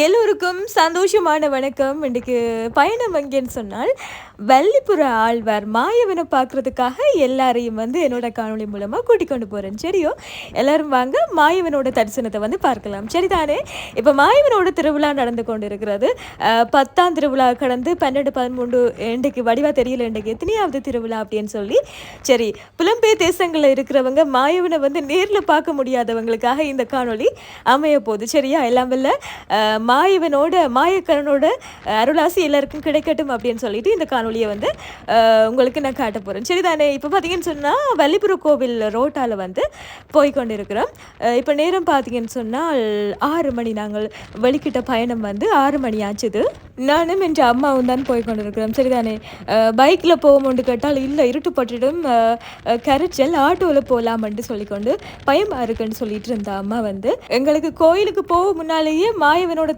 எல்லோருக்கும் சந்தோஷமான வணக்கம். இன்னைக்கு பயணம் எங்கேன்னு சொன்னால், வள்ளிப்புற ஆழ்வார் மாயவனை பார்க்கறதுக்காக எல்லாரையும் என்னோட காணொளி மூலமா கூட்டிக் கொண்டு போறேன். சரியோ? எல்லாரும் வாங்க மாயவனோட தரிசனத்தை பார்க்கலாம். சரிதானே? இப்ப மாயவனோட திருவிழா நடந்து கொண்டிருக்கிறது. 10ஆம் திருவிழா கடந்து 12, 13 இன்றைக்கு வடிவா தெரியல இன்றைக்கு எத்தனையாவது திருவிழா அப்படின்னு சொல்லி, சரி புலம்பெயர் தேசங்கள்ல இருக்கிறவங்க மாயவனை நேர்ல பார்க்க முடியாதவங்களுக்காக இந்த காணொளி அமைய போகுது. சரியா? எல்லாம் வல்ல மாயவனோட மாயக்கரனோட அருளாசி எல்லாருக்கும் கிடைக்கட்டும் அப்படின்னு சொல்லிட்டு இந்த காணொலியை உங்களுக்கு நான் காட்ட போறேன். சரிதானே? இப்போ பார்த்தீங்கன்னு சொன்னால் வள்ளிபுர கோவில் ரோட்டால் போய் கொண்டிருக்கிறோம். இப்போ நேரம் பார்த்தீங்கன்னு சொன்னால் 6 மணி. நாங்கள் வெளிக்கிட்ட பயணம் 6 மணி ஆச்சுது. நானும் என்ற அம்மாவும் தான் போய் கொண்டிருக்கிறோம். சரிதானே? பைக்கில் போகும்போது கேட்டால் இல்லை இருட்டுப்பட்டுடும், கரைச்சல், ஆட்டோவில் போகலாம்னு சொல்லிக்கொண்டு பயமாக இருக்குன்னு சொல்லிட்டு இருந்த அம்மா எங்களுக்கு கோயிலுக்கு போக முன்னாலேயே மாயவனோட